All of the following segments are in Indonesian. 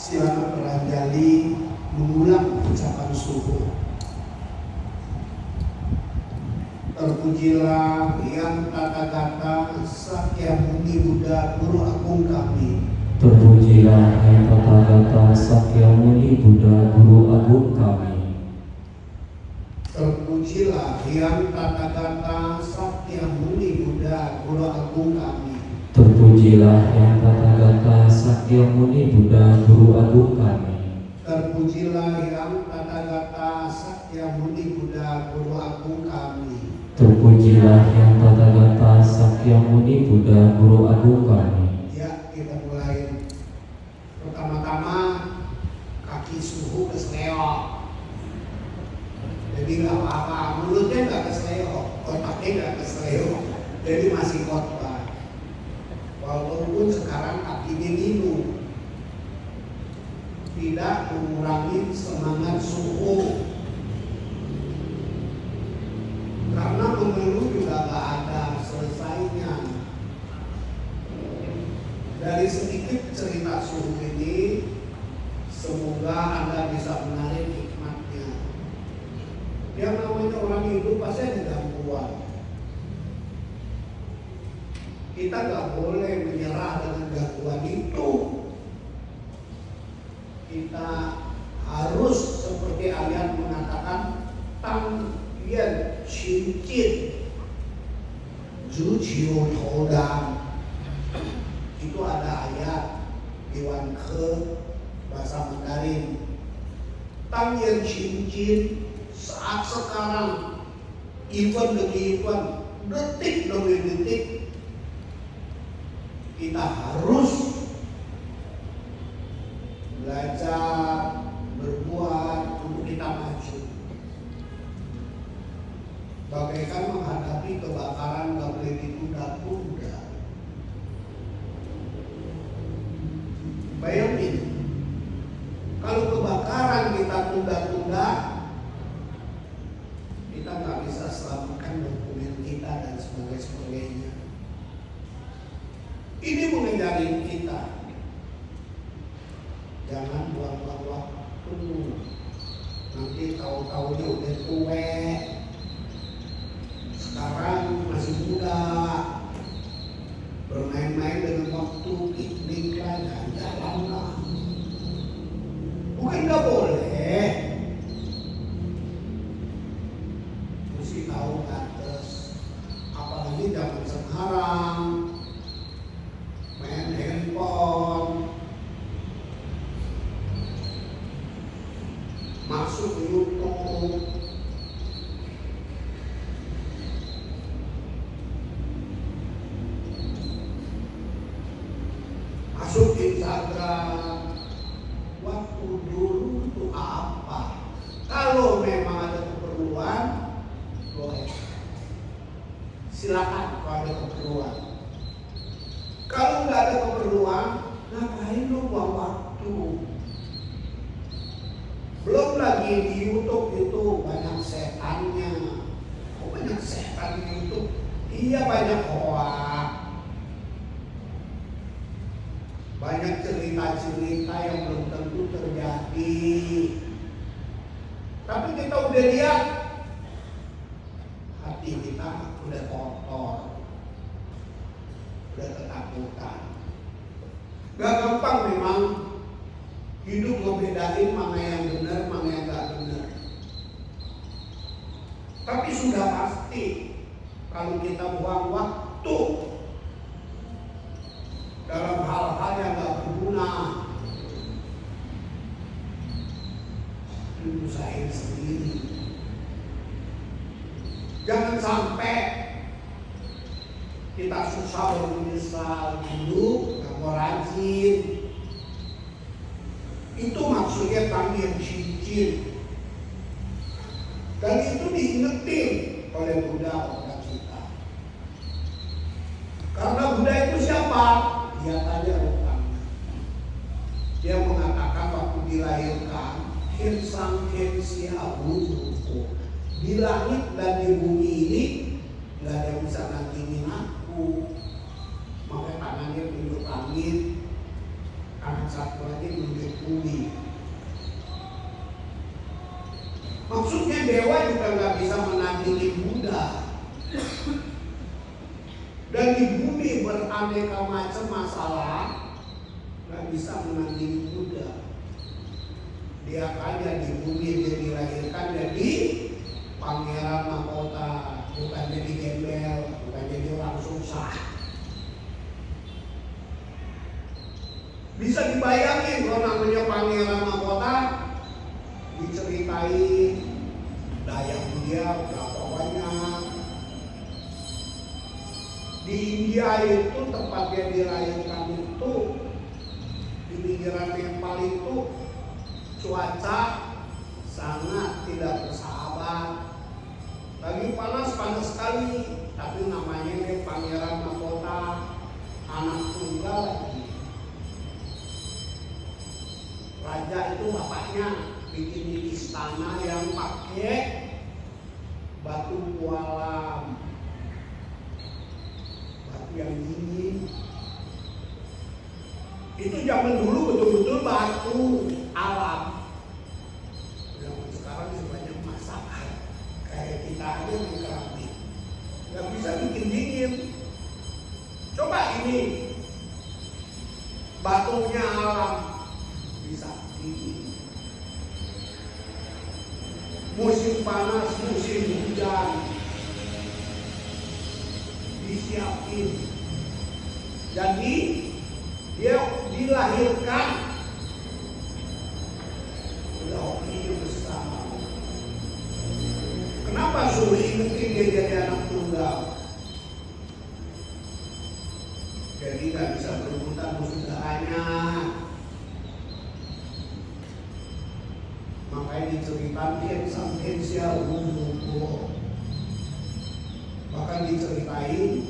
silakan barangkali mengulang ucapan subuh. Terpujilah yang kata-kata Sakyamuni Buddha Guru Agung kami. Terpujilah yang kata-kata Sakyamuni Buddha Guru Agung kami. Terpujilah yang kata-kata Sakyamuni Buddha Guru Agung kami. Terpujilah yang kata-kata Sakyamuni Buddha Guru Agung kami. Terpujilah yang kata-kata Sakyamuni Buddha Guru Agung kami. Terpujilah yang kata-kata Sakyamuni Buddha Guru Agung kami. Ya, kita mulai. Pertama-tama kaki suhu kesleo. Jadi nggak apa-apa, mulutnya nggak kesleo, otaknya nggak kesleo. Jadi masih khotbah. Walaupun sekarang kakinya ngilu, tidak mengurangi semangat suhu. Karena mengeluh juga gak ada selesainya. Dari sedikit cerita suhu ini, semoga Anda bisa menarik hikmatnya. Yang namanya orang hidup pasti ada gangguan. Kita gak boleh menyerah dengan gangguan itu. Kita harus seperti ayat mengatakan tang yan xin jin zhu qiu tou dan. Itu ada ayat di Wan Ke bahasa Mandarin. Tang yan xin jin, saat sekarang, event demi event, detik demi detik, kita harus belajar berbuat untuk kita maju. Bagaikan menghadapi kebakaran gak boleh ditunda-tunda. Bayangin, kalau kebakaran kita tunda-tunda, kita gak bisa selamatkan dokumen kita dan sebagainya. Ini mengajarin kita, jangan buang-buang waktu. Nanti tahu-tahunya udah tua. Sekarang masih muda, bermain-main dengan waktu, piknik lah, jalan lah. Bukan gak boleh, mesti tahu batas. Apalagi zaman sekarang, main handphone, masuk YouTube, masuk Instagram. Waktu dulu itu apa? Kalau memang ada keperluan, boleh. Silakan kalau ada keperluan. Kalau nggak ada keperluan, ngapain lu buang waktu? Belum lagi di YouTube itu banyak setannya. Oh, banyak setan di YouTube. Iya, banyak hoax. Banyak cerita-cerita yang belum tentu terjadi. Tapi kita udah lihat, hati kita udah kotor, udah ketakutan. Gak gampang memang hidup ngebedain mana yang benar, mana yang gak benar. Tapi sudah pasti kalau kita buang waktu dalam hal-hal yang gak berguna, usahain sendiri. Jangan sampai kita susah baru menyesal. Dulu gak mau rajin. Itu maksudnya kami yang cincin. Dan itu diingetin oleh Buddha kepada kita. Karena Buddha itu siapa? Dia tanya rupanya. Dia mengatakan waktu dilahirkan, Hirsang Hirsi Abu Zuko. Di langit dan di bumi ini gak ada yang bisa nandingin aku. Makanya tangannya tunjuk langit, tangan satu lagi menunjuk bumi. Maksudnya dewa juga nggak bisa menandingi Buddha. Dan di bumi beraneka macam masalah, nggak bisa menandingi Buddha. Dia aja di bumi dia dilahirkan jadi pangeran mahkota, bukan jadi gembel, bukan jadi orang susah. Bisa dibayangin kalau namanya pangeran mahkota, diceritain daya dia berapa banyak. Di India itu tempat dia dilahirkan itu, di pinggiran Nepal itu cuaca sangat tidak bersahabat. Lagi panas sekali, tapi namanya dia pangeran mahkota, anak tunggal lagi. Raja itu bapaknya bikin istana yang pakai batu kualam, batu yang dingin. Itu zaman dulu betul-betul batu alam. Zaman sekarang sebanyak masakan, kayak kita aja yang keramik, nggak bisa bikin dingin. Coba ini batunya alam bisa dingin. Musim panas, musim hujan disiapin. Jadi dia dilahirkan udah hokinya besar. Kenapa suruh ingetin dia jadi anak tunggal? Jadi nggak bisa berebutan saudaranya. Makanya diceritakan sampai siapa bahkan diceritain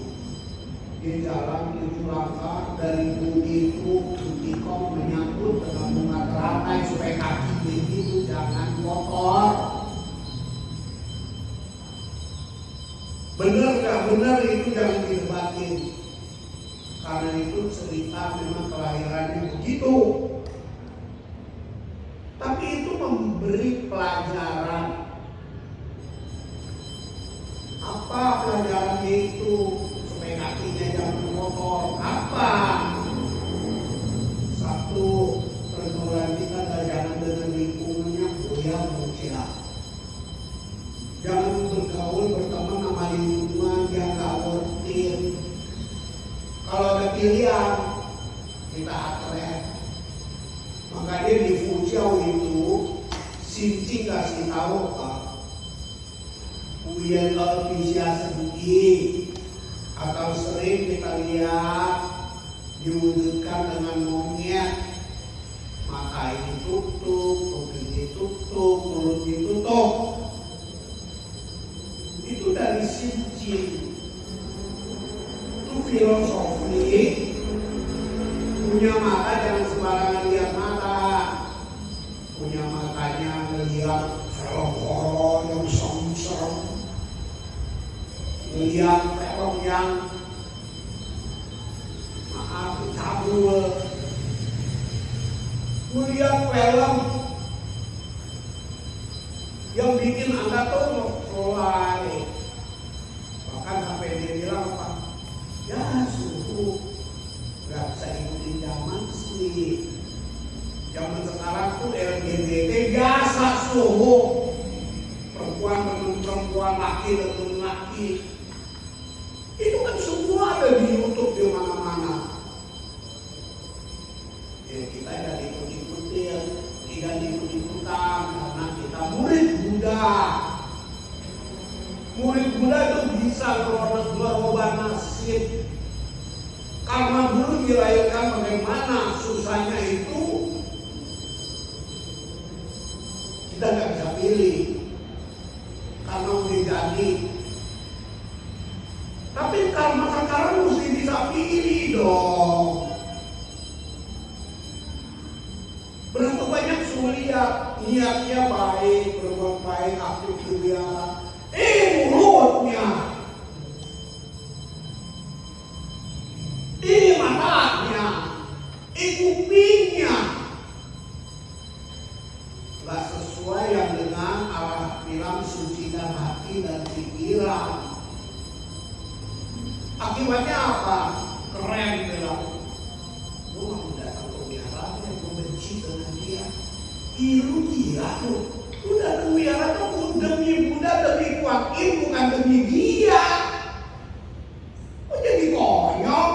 dia jalan 7 langkah dari bumi itu Tutikong menyangkut dengan bunga teratai supaya kaki itu jangan kotor. Benar gak benar itu jangan didebatin, karena itu cerita memang kelahirannya begitu. Tapi itu memberi pelajaran. Apa pelajarannya itu? Supaya kakinya jangan kotor. Apa? Satu, pergaulan kita jangan dengan lingkungannya goyah-goyah. Jangan bergaul berteman sama lingkungan yang gak worth it. Kalau ada pilihan, kita atret. Makanya di Fuzhou itu Sinci kasih tahu Pak, Uyan kalau bisa sedih atau sering kita lihat diwujudkan dengan monyet, mata ini tutup, kuping tutup, mulut ditutup. Itu dari Sinci. Itu filosofi. Punya mata jangan sembarangan lihat mata. Punya matanya melihat film horor yang serem-serem, melihat film yang cabul, melihat film yang bikin Anda tuh mulai, bahkan sampai dia bilang apa? Ya suhu nggak bisa ikutin zaman sih. Zaman sekarang tuh LGBT biasa suhu, perempuan dengan perempuan, laki dengan laki. Itu kan semua ada di YouTube di mana-mana. Ya kita tidak ikut-ikutin, tidak ikut-ikutan karena kita murid Buddha. Murid Buddha itu bisa berubah nasib. Karena dulu dilahirkan bagaimana susahnya itu, kita nggak bisa pilih karena udah jadi. Tapi karena sekarang mesti bisa pilih dong. Berapa banyak suliat niatnya baik, berbuat baik, aktif juga, mulutnya, matanya, kupingnya nggak sesuai yang dengan Allah bilang sucikan hati dan pikiran. Akibatnya apa? Keren bilang, lu nggak datang ke wihara, gue benci dengan dia. Lu gila lu. Lu datang wihara tuh demi Buddha, demi Kuan Yin, bukan demi dia. Kok jadi konyol?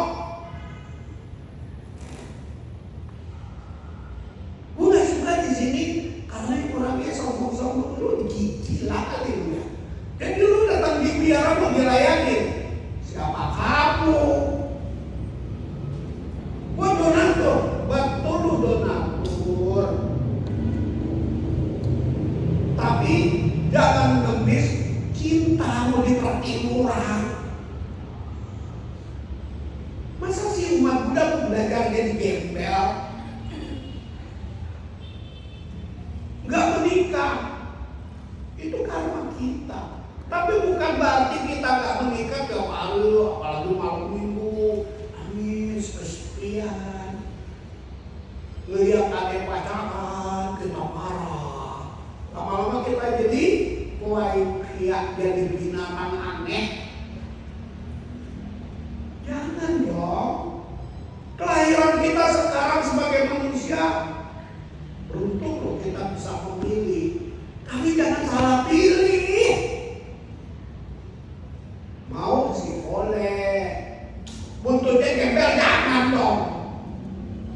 Gue gak suka di sini karena orangnya sombong-sombong. Lu gila kali lu ya. Jadi lu datang di wihara mau dilayani. Siapa kamu? Gue donatur, betul lu donatur. Tapi jangan ngemis cintamu diperhatiin orang. Masa sih umat Buddha belajar jadi gembel? Gak menikah, itu karma kita. Tapi bukan berarti kita gak menikah tiap hari, apalagi malam minggu, nangis, kesepian. Ngeliat adek pacaran, kita marah. Lama-lama kita jadi mulai kriak, jadi binatang aneh. Jangan dong. Kelahiran kita sekarang sebagai manusia, beruntung loh kita bisa memilih. Tapi jangan salah pilih. Mau sih boleh, buntutnya gembel jangan dong.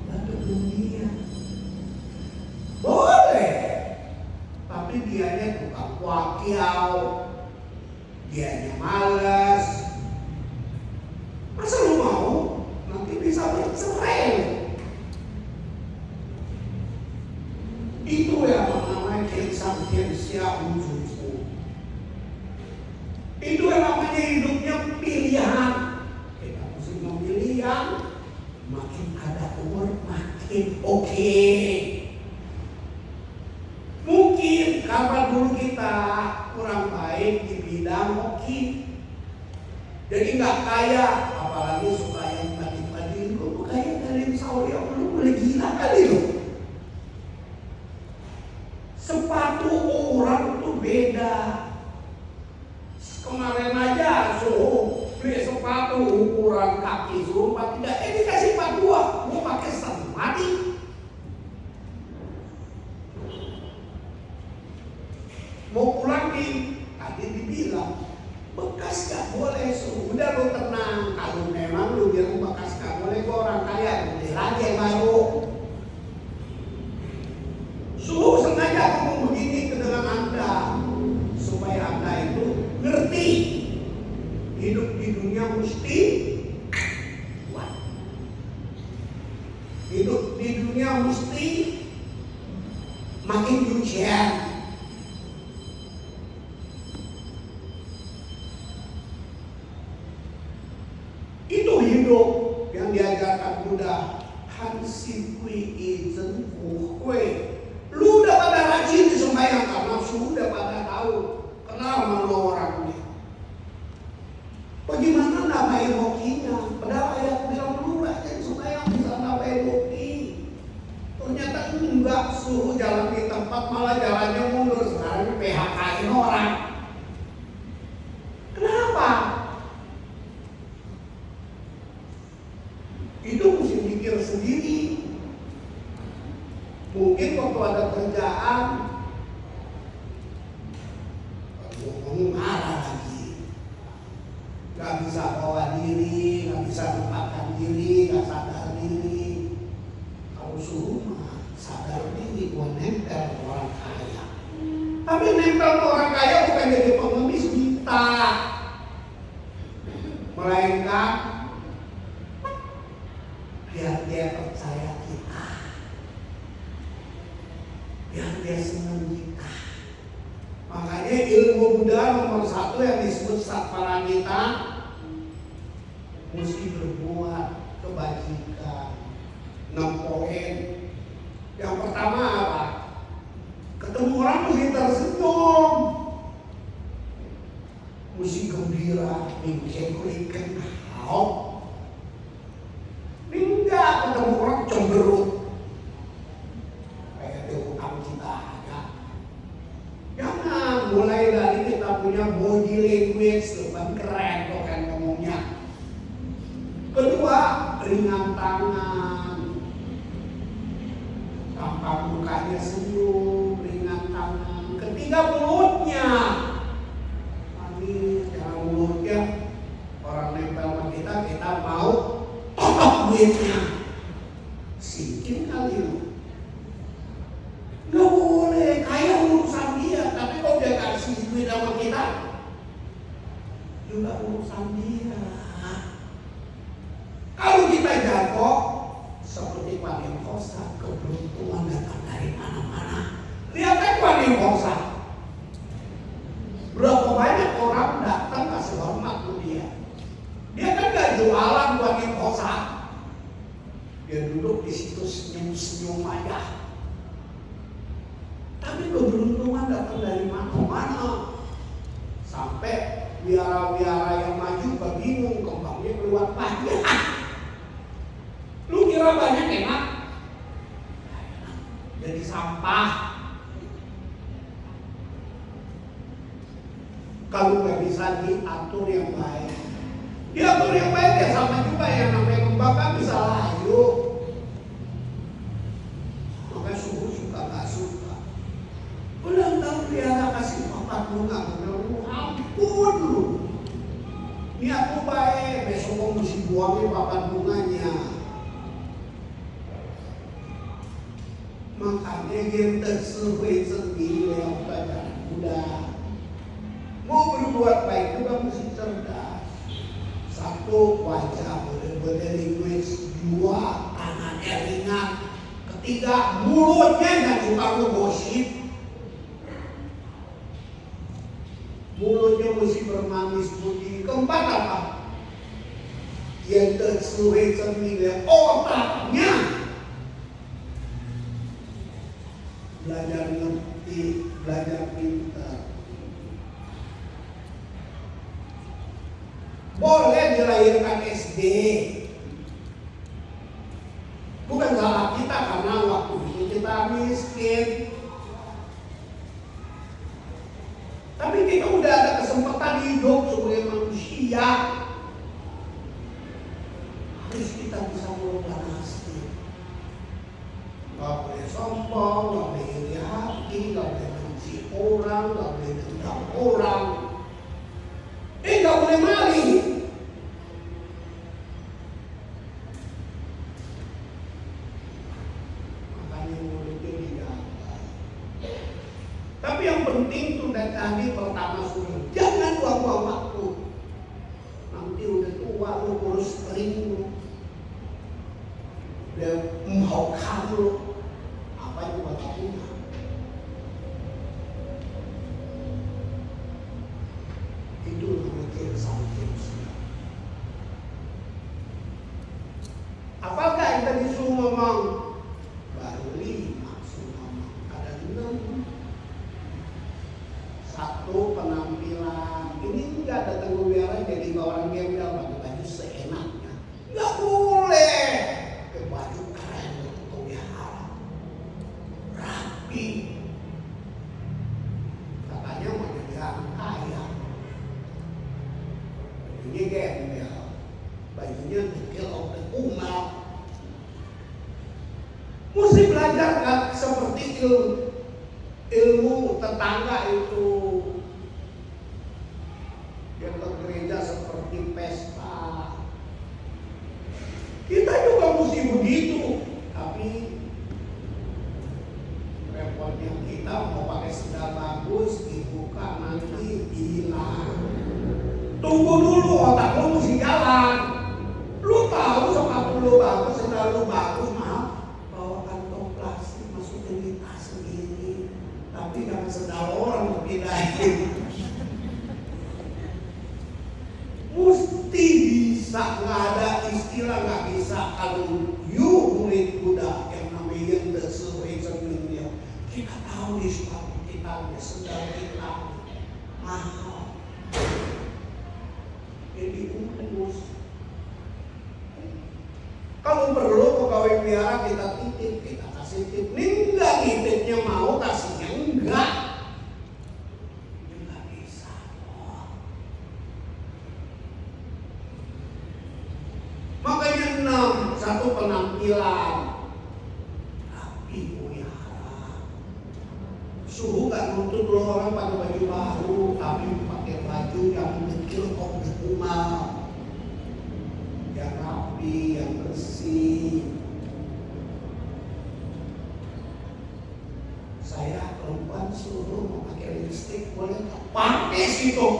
Bantu dunia boleh, tapi dianya tukang wakiau, dianya malas. Masa lu mau nanti bisa bercerai? Itu yang namanya Kensang-Kensia Unjuku. Itu yang namanya hidupnya pilihan. Kita mesti memilih yang makin ada umur makin oke. Mungkin karena dulu kita kurang baik di bidang hoki, jadi nggak kaya, apalagi suka yang tadi-tadi lu kayak dari Saudi, lu boleh gila kali lu. Sepatu orang tuh beda. Kemarin aja suruh beli sepatu ukuran kaki suruh 43, dikasih 42, mau pakai setengah mati. Mau pulang nih, tadi dibilang bekas gak boleh, sudah lu tenang. Kalau memang lu bilang bekas gak boleh, gua orang kaya, beli lagi yang baru. Suruh sengaja ngomong begini ke dengan Anda, supaya Anda itu ngerti hidup di dunia mesti kuat. Hidup di dunia mesti makin ujian. Itu hidup yang diajarkan Buddha. Hansi kui izen kue. Lu udah pada rajin di sembahyang karena sudah pada tahu kenal sama orang ini. Bagaimana nambahin hokinya? Padahal ayat bilang lu rajin sembahyang bisa nambahin hoki. Ternyata enggak, suruh jalan di tempat malah jalannya mundur. Sekarang PHK-in orang. Kenapa? Itu mesti mikir sendiri. Mungkin waktu ada kerjaan, marah lagi, gak bisa bawa diri, gak bisa tempatkan diri, gak sadar diri. Kalau suruh mah sadar diri, gua nempel orang kaya. Tapi nempel orang kaya bukan jadi pengemis kita, melainkan biar dia percaya kita, biar dia senang kita. Makanya ilmu Buddha nomor 1 yang disebut Satparanita, mesti berbuat kebajikan. 6 poin. Yang pertama apa? Ketemu orang mesti tersenyum, mesti gembira, mengkekurikan hal. Enggak, ketemu orang cemberut Tampak mukanya senyum, ringan tangan. Ketiga mulutnya manis, jangan mulutnya orang nempel sama kita mau duitnya. Sikin kali lu. Nggak boleh, kayak urusan dia. Tapi kalau dia kasih duit sama kita, juga urusan dia. Kalau kita jatuh seperti Paling Kosa, keberuntungan datang dari mana-mana. Lihat kan Paling Kosa, berapa banyak orang datang kasih hormat ke dia. Dia kan gak jualan Paling Kosa, dia duduk di situ senyum-senyum aja. Tapi keberuntungan datang dari mana-mana. Sampai biara-biara yang maju bingung, kembangnya keluar banyak. Lu kira banyak enak? Jadi sampah. Kalau nggak bisa diatur yang baik, diatur yang baik ya sama juga yang namanya kembang kan bisa layu. Makanya suka nggak suka. Ulang tahun dia kasih papan bunga, ampun lu. Ini aku baik, besok mau mesti buangin papan bunganya. Makanya yang tersuai sendiri yang pada muda. Mau berbuat baik juga mesti cerdas. Satu, wajah beringuis. Dua, tangannya ringan. Ketiga, mulutnya nggak suka ngegosip. Mulutnya mesti bermanis budi. Keempat apa? Yang tersuai sendiri otaknya. Belajar ngerti, belajar pintar. Boleh dilahirkan SD, bukan salah kita karena waktu itu kita miskin. Tapi kita udah ada kesempatan hidup sebagai manusia, harus kita bisa merubah nasib. Gak boleh sombong, gak boleh iri hati, gak boleh benci orang, gak boleh dendam orang. Gak boleh maling. Makanya mulutnya dijaga. Tapi yang penting tuh dari tadi pertama sudah jangan buang-buang waktu. Nanti udah tua lu kurus kering lu. Udah mau kamu apa yang buat aku? Itu namanya sampai. Apakah yang tadi suruh ngomong? Baru 5 suruh ngomong. Ada 6. 1 penampilan. Ini enggak datang ke biara jadi orang gembel pakai baju seenaknya. Enggak boleh. Pakai baju keren untuk ke biara. Rapi. Katanya mau jadi orang kaya. Bajunya gembel. Bajunya detail of the umat. Mesti belajar kan seperti ilmu tetangga itu. Yang ke gereja seperti pesta. Kita juga mesti begitu. Tapi repotnya kita mau pakai sendal bagus, dibuka nanti hilang. Tunggu dulu, otak lu mesti jalan. Lu tahu sepatu lu bagus, sendal lu bagus, maaf. Bawa kantong plastik masukin di tas sendiri. Tapi jangan sendal orang lu pindahin. Mesti bisa, nggak ada istilah nggak bisa. Kalau you murid Buddha yang namanya yang tersuai sebenarnya, kita tahu di sepatu kita, di sendal kita mahal. Jadi urus. Kalau perlu pegawai biara kita titip, kita kasih tip. Ini enggak nitipnya mau, kasihnya enggak. Enggak bisa. Makanya 6, 1 penampilan. Rapi, mulia. nuntut lo orang pada baju baru, tapi pakai baju yang kecil kok berkumal, yang rapi, yang bersih. Saya perempuan suruh mau pakai lipstik, boleh nggak? Pakai situ.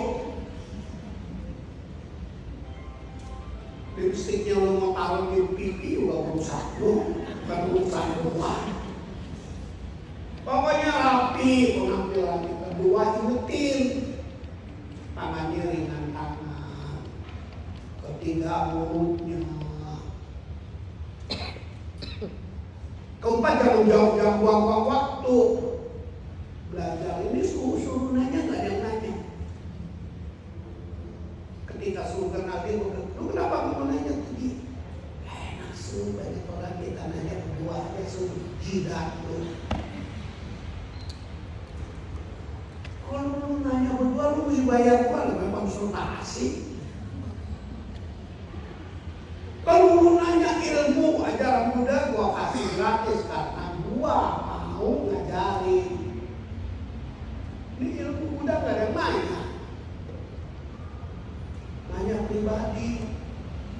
Lipstiknya lo mau taruh di pipi udah rusak lo, bukan urusan luar. Pokoknya rapi penampilan kita. Dua, ingetin tangannya ringan tangan. Ketiga, mulutnya. Keempat, jangan buang-buang waktu. Belajar ini suruh nanya, nggak ada yang nanya. Ketika suruh kenal dia, lu kenapa mau nanya tadi? Enak suruh banyak orang kita nanya berdua aja suruh jidat lu. Kalau lu nanya berdua lu mesti bayar gua, memang konsultasi. Kalau lu nanya ilmu ajaran Buddha, gua kasih gratis karena gua mau ngajarin. Ini ilmu Buddha gak ada yang nanya. Nanya pribadi.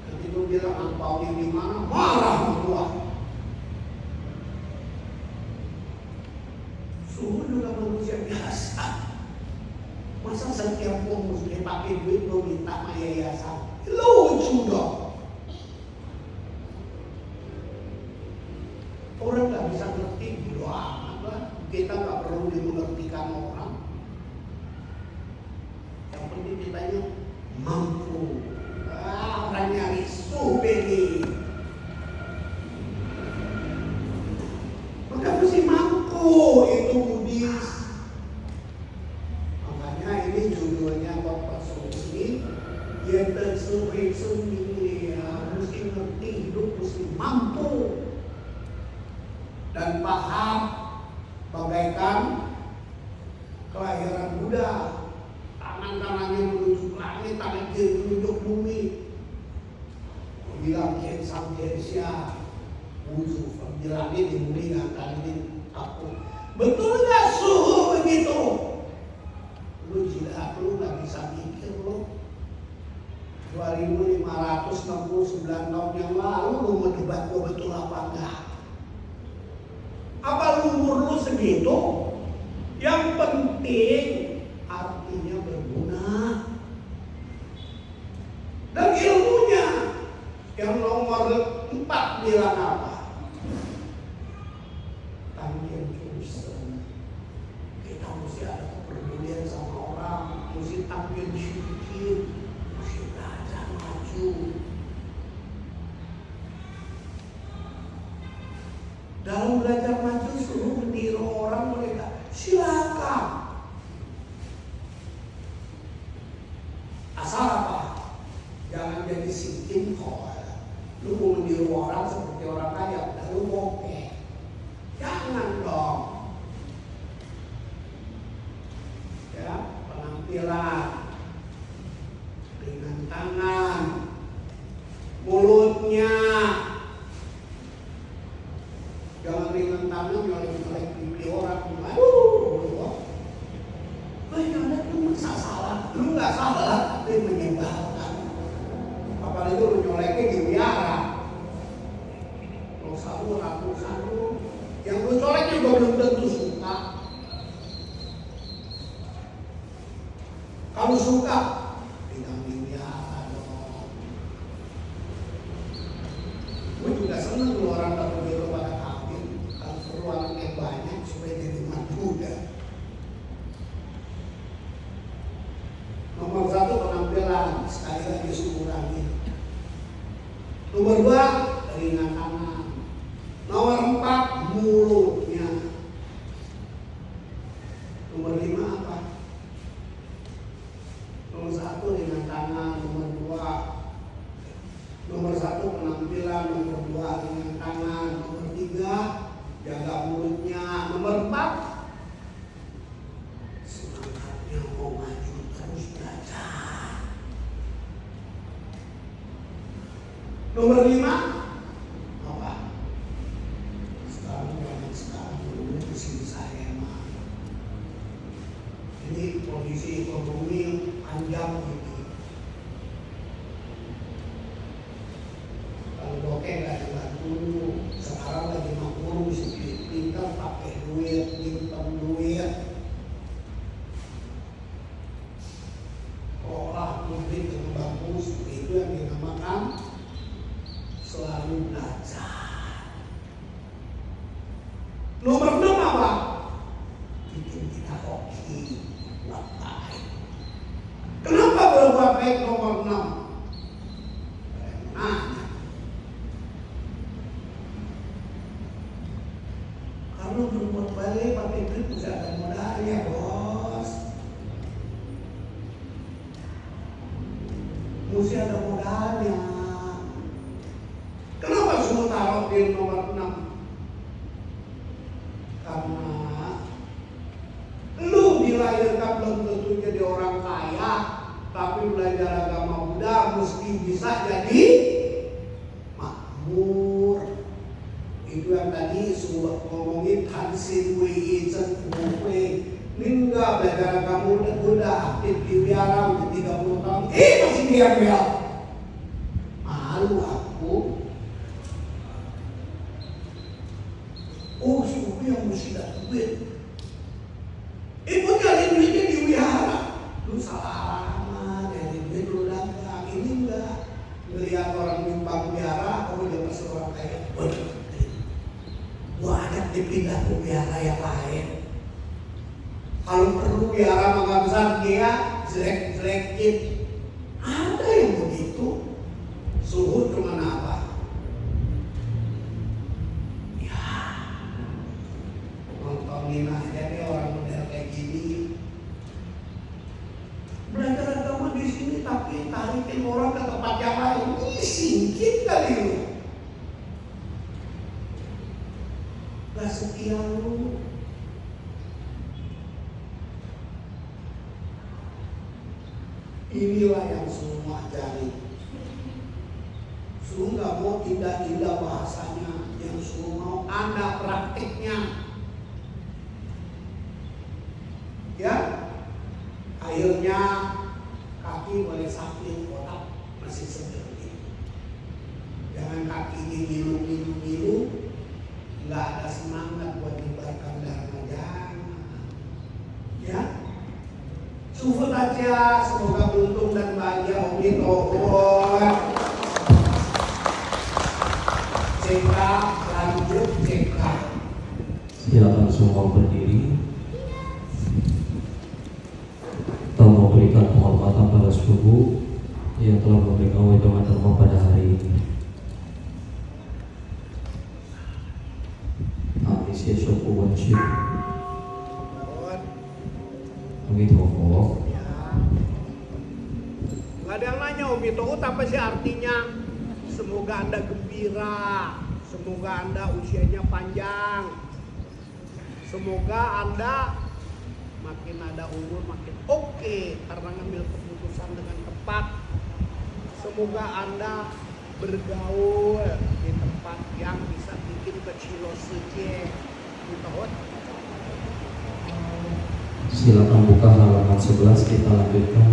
Nanti lu bilang angpaunya di mana, marah sama gua. Suhu juga manusia biasa. Masa setiap mesti pakai duit lu minta sama yayasan? Lucu dong. Orang nggak bisa ngerti, bodo amat lah. Kita nggak perlu dimengertikan orang. Yang penting kitanya mampu. Orang nyari subeni. Maka mesti mampu, itu Buddhis. Makanya ini judulnya Bapak Solusi. Yang tersuai-suai mesti ngerti hidup, mesti mampu. Dan paham bagaikan kelahiran Buddha, tangan-tangannya menuju langit, tangan kiri menuju bumi. Bilang Kensang Kensya, wujud di langit, di bumi, dan ini takut. Betul nggak suhu begitu? Lu jidat, lu nggak bisa mikir lu. 2569 tahun yang lalu lu mau debat gua betul apa enggak? Apa umur lu segitu? Yang penting artinya berguna. Dan ilmunya yang nomor 4 bilang apa? Tangian Johnson. Kita mesti ada kepedulian sama orang, mesti tampil sedikit, mesti belajar maju. Dalam belajar maju suruh meniru orang mereka, silakan. Asal apa? Jangan jadi sinting kok. Lu mau meniru orang seperti orang kaya, lalu bokeh. Jangan dong. Ya, penampilan, ringan tangan, mulutnya. Jangan ringan tangan, nyolek-nyolek pipi orang. Aduh, nyolek lu masa salah? Lu nggak salah, tapi menyebalkan. Apalagi lu nyoleknya di biara. Kalau sabu ratusan lu, yang lu colek juga belum tentu suka. Kalau suka, tidak biara dong. Gue juga seneng lu orang tak berbeda pada ruangan yang banyak supaya jadi muda. Nomor 1 penampilan, sekali lagi kurangi. Nomor 2 ringan tangan. Nomor 4 mulutnya. Nomor 5 apa? Nomor 1 ringan tangan. Nomor 1 penampilan. Nomor 2 ringan tangan. Nomor 3 jaga mulutnya. Nomor 4 semangatnya mau maju terus belajar. Nomor 5 apa? Sekarang banyak sekali dulu di sini saya mah kondisi ekonomi panjang gitu. Kalau bokeh gak dibantu, sekarang lagi makmur mesti pintar pakai duit, nyimpen duit. Sekolah publik yang bagus itu yang dinamakan selalu belajar. Nomor 6 apa? Bikin kita hoki, buat baik. Kenapa berbuat baik nomor 6? Karena kalau berbuat baik pakai duit bisa ada modalnya, bos. Mesti ada modalnya. Kenapa semua taruh di nomor 6? Karena lu dilahirkan belum tentu jadi orang kaya, tapi belajar agama Buddha mesti bisa jadi makmur. Itu yang tadi sudah ngomongin Hansin Wei Chen Fukui. Ningga belajar agama Buddha aktif di biara udah 30 tahun. Masih diam-diam. Malu aku. Oh, si Upi yang mesti dapat duit. Ibu nyari duitnya di wihara. Lu salah alamat, nyari duit lu dagang. Ini enggak. Melihat orang nyumbang wihara, kamu jadi seorang kaya. Waduh, gua ajak dipindah ke wihara yang lain. Kalau perlu wihara mangga besar dia jelek-jelekin. Ada yang begitu. Suhud dengan apa? Nontonin aja deh orang model kayak gini. Belajar agama di sini tapi tarikin orang ke tempat yang lain. Ini singkit kali lu. Gak setia lu. Inilah yang semua ajarin. Suruh gak mau indah-indah bahasanya, yang suruh mau Anda praktiknya. Ya, akhirnya kaki boleh sakit, otak masih seger gitu. Jangan kaki ngilu-ngilu, nggak ada semangat buat menyebarkan dharma, jangan. Ya, support aja, semoga beruntung dan bahagia. Om Tohon. CK lanjut CK. Silakan semua berdiri. Kita memberikan penghormatan pada subuh yang telah memberikan wedangan dharma pada hari ini. Amin Shoku Wanshi. Om Tohon. Gak ada yang nanya Om Tohon apa sih artinya? Semoga Anda gembira, semoga Anda usianya panjang, semoga Anda makin ada umur makin oke karena ngambil keputusan dengan tepat. Semoga Anda bergaul di tempat yang bisa bikin kecilo saja. Silakan buka halaman 11, kita lanjutkan.